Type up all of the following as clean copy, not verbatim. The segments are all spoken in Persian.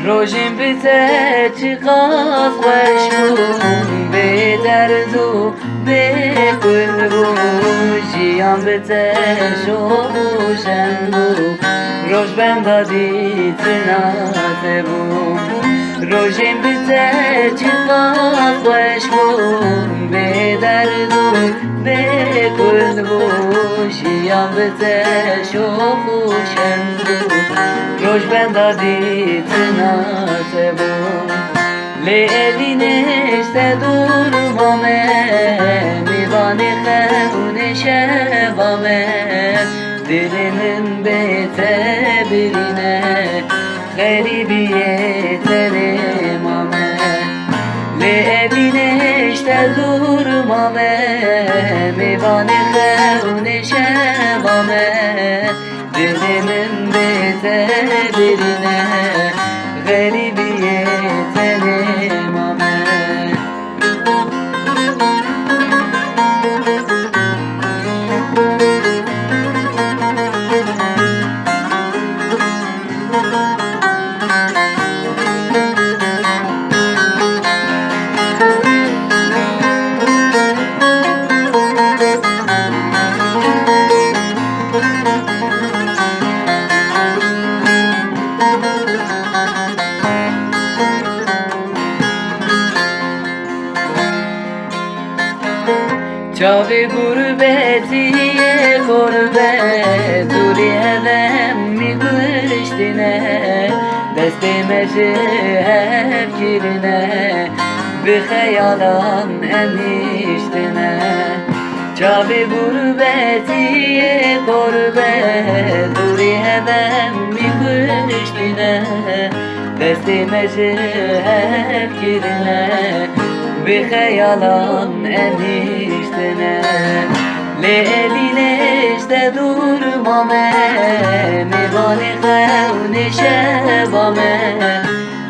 روژیم بته چقدر خوش بون به درد و به گل بون جیان بته شوشن بون روش بندادی تنات بون روژیم بته چقدر خوش بون به درد و به گل بون جیان بته شوشن بون روش بندادی تنات بون لیلی نشته durmame میوانی خون شبامه دلinin بی‌تبرینه غریبیه ترمامه لیلی نشته durmame میوانی خون شبامه دلinin بی‌تبرینه غریبیه ترمامه چاوی گربتیه گربت دوری هدم میگشتینه دستی مشه هف گیرینه به خیالم انیشتینه چاوی گربتیه گربت دوری هدم میگشتینه دستی مشه هف گیرینه به خیالم انیشتنه لیلی نشته durmame میوانی خون شبامه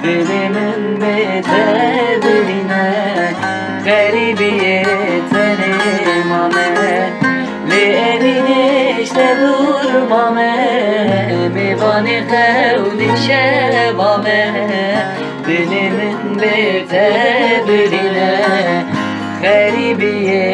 دلمن بی‌تبرینه غریبیه ترمامه لیلی نشته durmame میوانی خون شبامه دلمن بی‌تبرینه غریبیه